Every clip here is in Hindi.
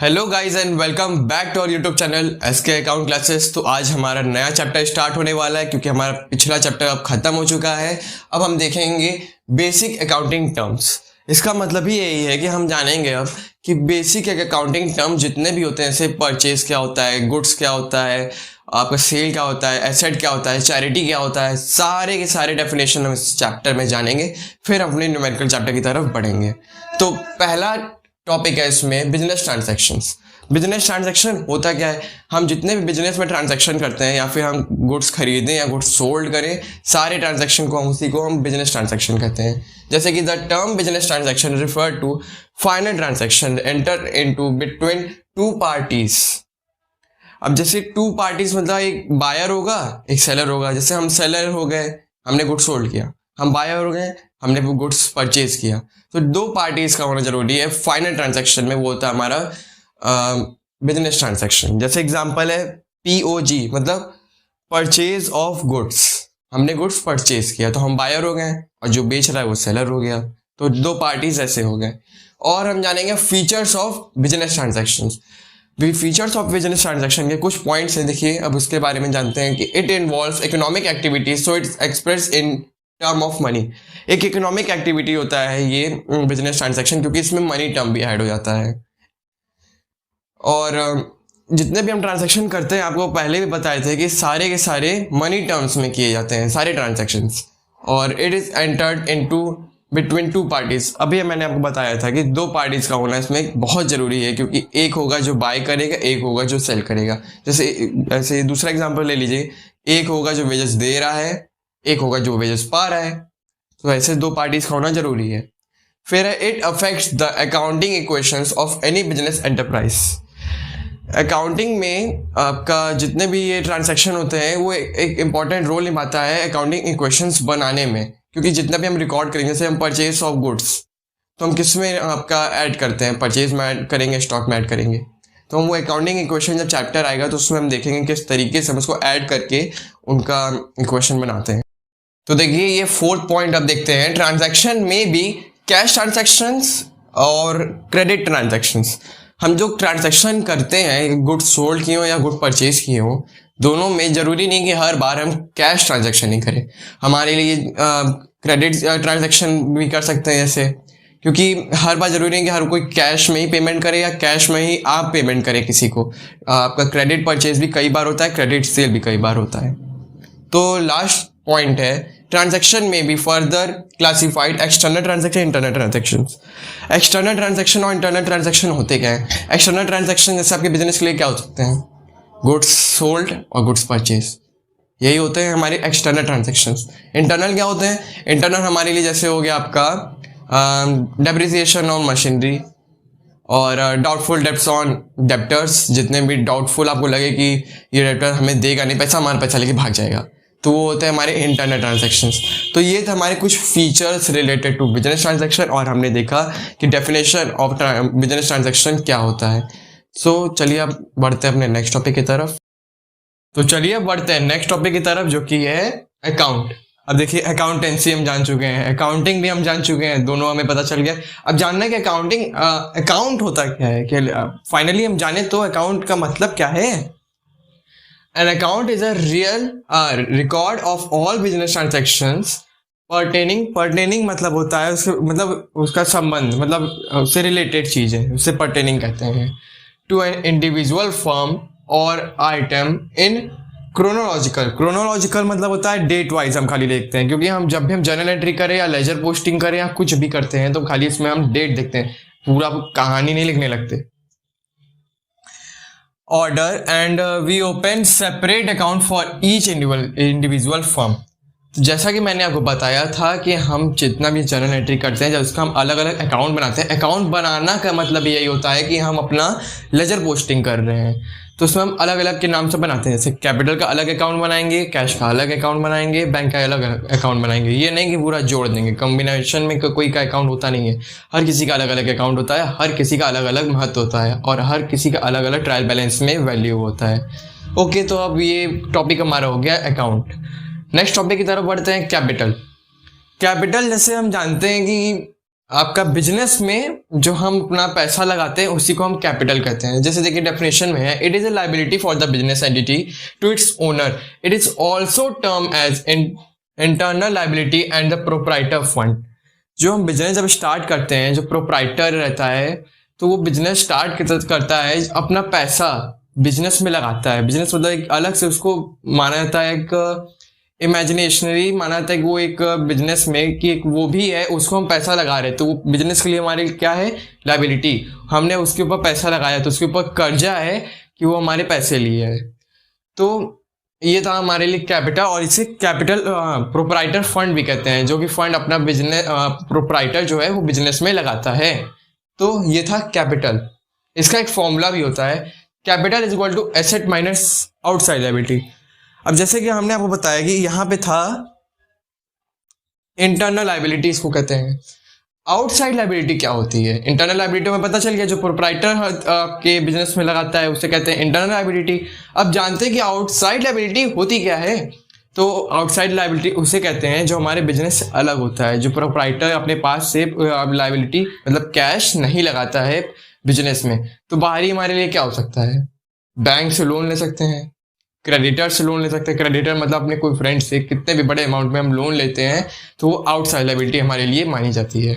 Hello guys and welcome back to our YouTube channel SK account classes. तो आज हमारा नया चैप्टर स्टार्ट होने वाला है क्योंकि हमारा पिछला चैप्टर अब खत्म हो चुका है। अब हम देखेंगे बेसिक अकाउंटिंग टर्म्स। इसका मतलब ही यही है कि हम जानेंगे अब कि बेसिक अकाउंटिंग टर्म जितने भी होते हैं, जैसे परचेज क्या होता है, गुड्स क्या होता है, आपका सेल क्या होता है, एसेट क्या होता है, चैरिटी क्या होता है, सारे के सारे डेफिनेशन हम इस चैप्टर में जानेंगे। फिर हम अपने न्यूमेरिकल चैप्टर की तरफ बढ़ेंगे। तो पहला टॉपिक है इसमें बिजनेस ट्रांजैक्शंस। बिजनेस ट्रांजैक्शन होता क्या है? हम जितने भी बिजनेस में ट्रांजैक्शन करते हैं या फिर हम गुड्स खरीदें या गुड्स सोल्ड करें, सारे ट्रांजैक्शन को उसी को हम बिजनेस ट्रांजैक्शन कहते हैं। जैसे कि the term business transaction refer to final transaction enter into between two parties. अब जैसे टू पार्टीज मतलब एक बायर होगा, एक सेलर होगा। जैसे हम सेलर हो गए, हमने गुड्स सोल्ड किया, हम बायर हो गए, हमने वो गुड्स परचेज किया। तो दो पार्टीज का होना जरूरी है फाइनल ट्रांजैक्शन में। वो होता है हमारा बिजनेस ट्रांजैक्शन। जैसे एग्जांपल है POG, मतलब परचेज ऑफ गुड्स। हमने गुड्स परचेज किया तो हम बायर हो गए और जो बेच रहा है वो सेलर हो गया। तो दो पार्टीज ऐसे हो गए। और हम जानेंगे features of business transaction. Features of business transaction के कुछ पॉइंट्स हैं, देखिए अब उसके बारे में जानते हैं कि it involves economic activities, so it's express in term of money. एक इकोनॉमिक एक्टिविटी होता है ये बिजनेस ट्रांजैक्शन, क्योंकि इसमें मनी टर्म भी ऐड हो जाता है। और जितने भी हम ट्रांजैक्शन करते हैं, आपको पहले भी बताए थे कि सारे के सारे मनी टर्म्स में किए जाते हैं सारे ट्रांजैक्शंस। और it is entered into between two parties. अभी मैंने आपको बताया था कि दो पार्टीज का होना इसमें बहुत जरूरी है, क्योंकि एक होगा जो बाय करेगा, एक होगा जो सेल करेगा। जैसे दूसरा एग्जांपल ले लीजिए, एक होगा जो वेजेस दे रहा है, एक होगा जो वेजेस पा रहा है। तो ऐसे दो पार्टीज का होना जरूरी है। फिर it affects the accounting equations of any business enterprise. Accounting में आपका जितने भी ये ट्रांजैक्शन होते हैं वो एक इंपॉर्टेंट रोल निभाता है अकाउंटिंग इक्वेशंस बनाने में। क्योंकि जितना भी हम रिकॉर्ड करेंगे, जैसे हम परचेज ऑफ गुड्स, तो हम किस में आपका ऐड करते हैं? परचेज में ऐड करेंगे, स्टॉक में ऐड करेंगे। तो हम वो अकाउंटिंग इक्वेशन जब चैप्टर आएगा तो उसमें हम देखेंगे किस तरीके से हम उसको ऐड करके उनका इक्वेशन बनाते हैं। तो देखिए ये फोर्थ पॉइंट अब देखते हैं। ट्रांजैक्शन में भी कैश ट्रांजैक्शंस और क्रेडिट ट्रांजैक्शंस। हम जो ट्रांजैक्शन करते हैं, गुड सोल्ड किए हो या गुड परचेज किए हो, दोनों में जरूरी नहीं कि हर बार हम कैश ट्रांजैक्शन ही करें। हमारे लिए क्रेडिट ट्रांजैक्शन भी कर सकते हैं जैसे, क्योंकि हर बार जरूरी नहीं कि हर कोई कैश में ही पेमेंट करे या कैश में ही आप पेमेंट करें किसी को। आपका क्रेडिट परचेज भी कई बार होता है, क्रेडिट सेल भी कई बार होता है। तो लास्ट पॉइंट है, ट्रांजैक्शन में भी further classified external transaction, internal transaction. External transaction और इंटरनल ट्रांजैक्शन होते क्या है? एक्सटर्नल ट्रांजैक्शन जैसे आपके बिजनेस के लिए क्या हो सकते हैं? गुड्स सोल्ड और गुड्स परचेज, यही होते हैं हमारे एक्सटर्नल ट्रांजैक्शंस। इंटरनल क्या होते हैं? इंटरनल हमारे लिए जैसे हो गया आपका डेप्रिसिएशन ऑन मशीनरी और डाउटफुल डेब्ट्स ऑन डेप्टर्स। जितने भी डाउटफुल आपको लगे कि ये डेप्टर हमें देगा नहीं पैसा, हमारा पैसा लेके भाग जाएगा, तो वो होते हैं हमारे इंटरनल ट्रांजैक्शंस। तो ये थे हमारे कुछ features related to business transaction, और हमने देखा कि डेफिनेशन ऑफ बिजनेस ट्रांजैक्शन क्या होता है। सो चलिए अब बढ़ते हैं अपने नेक्स्ट टॉपिक की तरफ। तो चलिए अब बढ़ते हैं नेक्स्ट टॉपिक की तरफ, जो कि है अकाउंट। अब देखिए अकाउंटेंसी हम जान चुके हैं, अकाउंटिंग भी हम जान चुके हैं, दोनों हमें पता चल गया। अब जानना है कि अकाउंट होता क्या है, कि फाइनली हम जाने तो अकाउंट का मतलब क्या है। An account is a real record of all business transactions pertaining मतलब होता है उसके मतलब उसका संबंध, मतलब उससे रिलेटेड चीज है, उससे pertaining कहते हैं, to an individual firm or item in chronological मतलब होता है डेट वाइज हम खाली देखते हैं। क्योंकि हम जब भी हम जर्नल एंट्री करें या लेजर पोस्टिंग करें या कुछ भी करते हैं तो खाली इसमें हम डेट देखते हैं, पूरा कहानी नहीं लिखने लगते। Order and we open separate account for each individual firm. तो जैसा कि मैंने आपको बताया था कि हम जितना भी जर्नल एंट्री करते हैं, जब उसका हम अलग अलग अकाउंट बनाते हैं, अकाउंट बनाना का मतलब यही होता है कि हम अपना लेजर पोस्टिंग कर रहे हैं। तो उसमें हम अलग अलग के नाम से बनाते हैं। जैसे कैपिटल का अलग अकाउंट बनाएंगे, कैश का अलग अकाउंट बनाएंगे, बैंक का अलग अकाउंट बनाएंगे। ये नहीं कि पूरा जोड़ देंगे, कॉम्बिनेशन में कोई का अकाउंट होता नहीं है। हर किसी का अलग अलग अकाउंट होता है, हर किसी का अलग अलग महत्व होता है, और हर किसी का अलग अलग ट्रायल बैलेंस में वैल्यू होता है। ओके, तो अब ये टॉपिक हमारा हो गया अकाउंट। नेक्स्ट टॉपिक की तरफ बढ़ते हैं, कैपिटल। कैपिटल जैसे हम जानते हैं कि आपका बिजनेस में जो हम अपना पैसा लगाते हैं उसी को हम कैपिटल कहते हैं। जैसे देखिए डेफिनेशन में है, it is a liability for the business entity to its owner. It is also term as internal liability and the proprietor fund. जो हम बिजनेस जब स्टार्ट करते हैं, जो प्रोप्राइटर रहता है तो वो बिजनेस स्टार्ट करता है, अपना पैसा बिजनेस में लगाता है। बिजनेस मतलब एक अलग से उसको माना जाता है, एक इमेजिनेशनरी माना जाता है कि वो एक बिजनेस में कि एक वो भी है, उसको हम पैसा लगा रहे हैं तो वो बिजनेस के लिए हमारे क्या है, लायबिलिटी। हमने उसके ऊपर पैसा लगाया तो उसके ऊपर कर्जा है कि वो हमारे पैसे लिए है। तो ये था हमारे लिए कैपिटल, और इसे कैपिटल प्रोप्राइटर फंड भी कहते हैं, जो कि फंड अपना बिजनेस प्रोप्राइटर जो है वो बिजनेस में लगाता है। तो ये था कैपिटल। इसका एक फॉर्मूला भी होता है, capital is equal to asset minus outside liability. अब जैसे कि हमने आपको बताया कि यहाँ पे था इंटरनल लायबिलिटी इसको कहते हैं। आउटसाइड लायबिलिटी क्या होती है? इंटरनल लायबिलिटी में पता चल गया, जो प्रोप्राइटर के बिजनेस में लगाता है उसे कहते हैं इंटरनल लायबिलिटी। अब जानते हैं कि आउटसाइड लायबिलिटी होती क्या है। तो आउटसाइड लायबिलिटी उसे कहते हैं जो हमारे बिजनेस से अलग होता है, जो प्रोप्राइटर अपने पास से लायबिलिटी मतलब कैश नहीं लगाता है बिजनेस में। तो बाहरी हमारे लिए क्या हो सकता है? बैंक से लोन ले सकते हैं, क्रेडिटर से लोन ले सकते हैं। क्रेडिटर मतलब अपने कोई फ्रेंड से कितने भी बड़े अमाउंट में हम लोन लेते हैं तो वो आउटसाइड लायबिलिटी हमारे लिए मानी जाती है।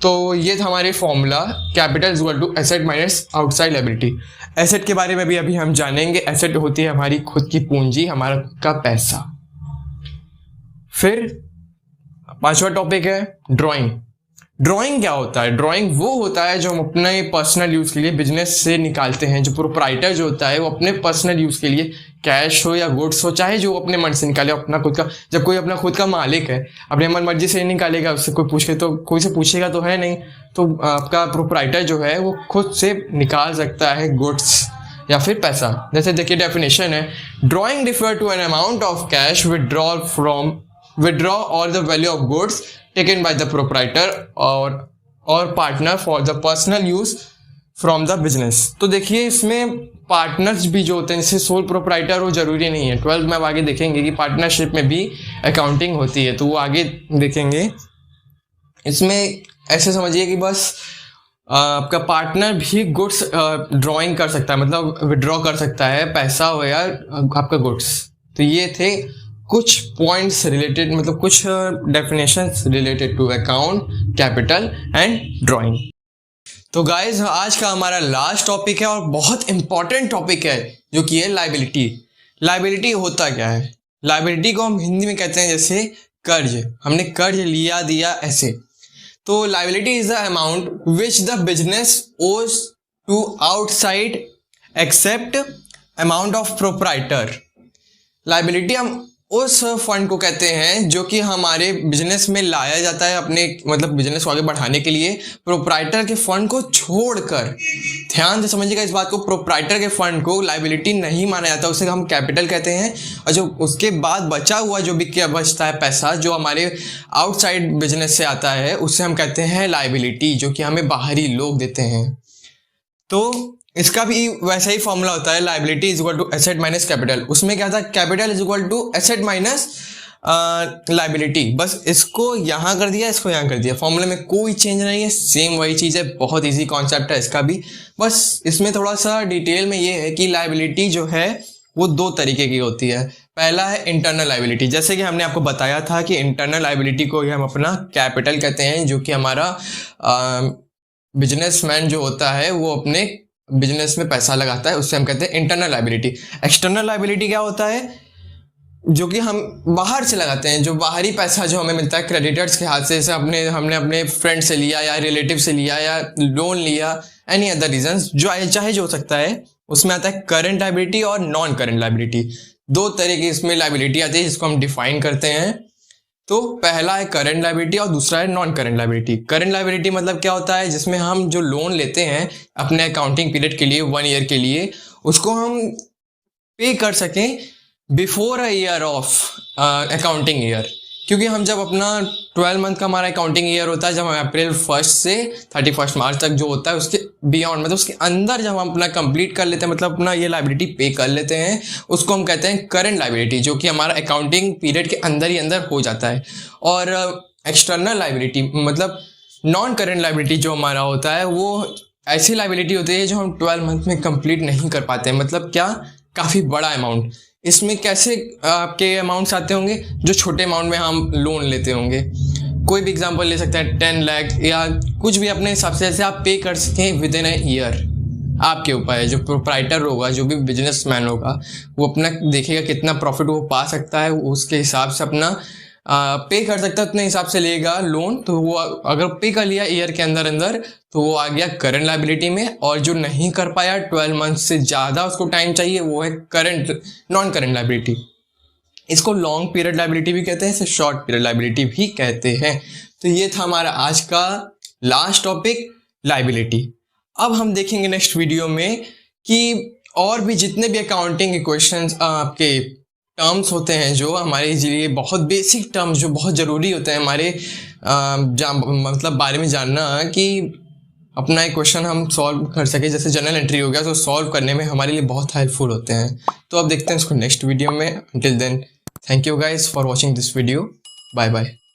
तो ये था हमारे formula, capital is equal to asset minus outside liability. Asset के बारे में भी अभी हम जानेंगे। एसेट होती है हमारी खुद की पूंजी, हमारा खुद का पैसा। फिर पांचवा टॉपिक है ड्राइंग। ड्राइंग क्या होता है? ड्राइंग वो होता है जो हम अपने पर्सनल यूज के लिए बिजनेस से निकालते हैं। जो प्रोप्राइटर जो होता है वो अपने पर्सनल यूज के लिए, कैश हो या गुड्स हो, चाहे जो अपने मन से निकाले, अपना खुद का। जब कोई अपना खुद का मालिक है, अपने मन मर्जी से नहीं निकालेगा, उससे कोई पूछे तो कोई से पूछेगा तो है नहीं। तो आपका प्रोप्राइटर जो है वो खुद से निकाल सकता है गुड्स या फिर पैसा। जैसे देखिए डेफिनेशन है, drawing refer to an amount of cash withdraw और the value of goods taken by the proprietor or partner for the personal use from the business। तो देखिए इसमें पार्टनर्स भी जो होते हैं, जैसे सोल प्रोप्राइटर हो जरूरी नहीं है। 12 में अब आगे देखेंगे कि पार्टनरशिप में भी अकाउंटिंग होती है, तो वो आगे देखेंगे। इसमें ऐसे समझिए कि बस आपका पार्टनर भी गुड्स ड्रॉइंग कर सकता है, मतलब विड्रॉ कर सकता है, पैसा हो या आपका गुड्स। तो ये थे कुछ पॉइंट्स रिलेटेड, मतलब कुछ definitions related to account, capital and drawing. तो गाइज आज का हमारा लास्ट टॉपिक है और बहुत इंपॉर्टेंट टॉपिक है, जो कि है लायबिलिटी। लायबिलिटी होता क्या है? लायबिलिटी को हम हिंदी में कहते हैं जैसे कर्ज। हमने कर्ज लिया दिया ऐसे। तो liability is the amount which the business owes to outside except amount of proprietor. Liability हम उस फंड को कहते हैं जो कि हमारे बिजनेस में लाया जाता है, अपने मतलब बिजनेस को आगे बढ़ाने के लिए, प्रोप्राइटर के फंड को छोड़कर। ध्यान से समझिएगा इस बात को, प्रोप्राइटर के फंड को लायबिलिटी नहीं माना जाता, उसे हम कैपिटल कहते हैं। और जो उसके बाद बचा हुआ जो भी क्या बचता है पैसा, जो हमारे आउटसाइड बिजनेस से आता है, उसे हम कहते हैं लायबिलिटी, जो कि हमें बाहरी लोग देते हैं। तो इसका भी वैसा ही फॉर्मूला होता है, liability is equal to asset minus capital. उसमें क्या था, capital is equal to asset minus liability. बस इसको यहाँ कर दिया, इसको यहाँ कर दिया, फॉर्मूले में कोई चेंज नहीं है, सेम वही चीज़ है। बहुत इजी कॉन्सेप्ट है इसका भी। बस इसमें थोड़ा सा डिटेल में ये है कि लायबिलिटी जो है वो दो तरीके की होती है। पहला है इंटरनल लायबिलिटी, जैसे कि हमने आपको बताया था कि इंटरनल लायबिलिटी को ही हम अपना कैपिटल कहते हैं, जो कि हमारा बिजनेसमैन जो होता है वो अपने बिजनेस में पैसा लगाता है, उससे हम कहते हैं इंटरनल लायबिलिटी। एक्सटर्नल लायबिलिटी क्या होता है? जो कि हम बाहर से लगाते हैं, जो बाहरी पैसा जो हमें मिलता है क्रेडिटर्स के हाथ से, जैसे हमने अपने फ्रेंड से लिया या रिलेटिव से लिया या लोन लिया, एनी अदर रीजंस जो चाहे जो हो सकता है। उसमें आता है करंट लायबिलिटी और नॉन करंट लायबिलिटी। दो तरह की इसमें लायबिलिटी आती है जिसको हम डिफाइन करते हैं। तो पहला है करंट लायबिलिटी और दूसरा है non current liability. Current liability मतलब क्या होता है, जिसमें हम जो लोन लेते हैं अपने अकाउंटिंग पीरियड के लिए 1 ईयर के लिए, उसको हम पे कर सकें before a year of accounting year. क्योंकि हम जब अपना 12 मंथ का हमारा अकाउंटिंग ईयर होता है, जब हम अप्रैल 1 से 31 मार्च तक जो होता है, उसके बियॉन्ड मतलब उसके अंदर जब हम अपना कंप्लीट कर लेते हैं, मतलब अपना ये लायबिलिटी पे कर लेते हैं, उसको हम कहते हैं करंट लायबिलिटी, जो कि हमारा अकाउंटिंग पीरियड के अंदर ही अंदर हो जाता है। और एक्सटर्नल लायबिलिटी मतलब नॉन करेंट लाइबिलिटी जो हमारा होता है वो ऐसी लाइबिलिटी होती है जो हम 12 मंथ में कंप्लीट नहीं कर पाते हैं। मतलब क्या, काफ़ी बड़ा अमाउंट। इसमें कैसे आपके अमाउंट्स आते होंगे? जो छोटे अमाउंट में हम लोन लेते होंगे, कोई भी एग्जांपल ले सकते हैं 10 लाख या कुछ भी अपने हिसाब से, जैसे आप पे कर सकें विद इन ए ईयर। आपके ऊपर है, जो प्रोप्राइटर होगा, जो भी बिजनेसमैन होगा, वो अपना देखेगा कितना प्रॉफिट वो पा सकता है, उसके हिसाब से अपना पे कर सकता है, उतने हिसाब से लेगा लोन। तो वो अगर पे कर लिया ईयर के अंदर अंदर तो वो आ गया करंट लाइबिलिटी में। और जो नहीं कर पाया, 12 मंथ से ज़्यादा उसको टाइम चाहिए, वो है करंट, नॉन करंट लाइबिलिटी। इसको लॉन्ग पीरियड लाइबिलिटी भी कहते हैं, इसे शॉर्ट पीरियड लाइबिलिटी भी कहते हैं। तो ये था हमारा आज का लास्ट टॉपिक, लाइबिलिटी। अब हम देखेंगे नेक्स्ट वीडियो में कि और भी जितने भी अकाउंटिंग के क्वेश्चंस, आपके टर्म्स होते हैं जो हमारे लिए बहुत बेसिक टर्म्स, जो बहुत ज़रूरी होते हैं हमारे मतलब बारे में जानना, कि अपना एक क्वेश्चन हम सॉल्व कर सके। जैसे जनरल एंट्री हो गया, तो सॉल्व करने में हमारे लिए बहुत हेल्पफुल होते हैं। तो अब देखते हैं इसको नेक्स्ट वीडियो में। Until then, thank you guys for watching this video. Bye bye.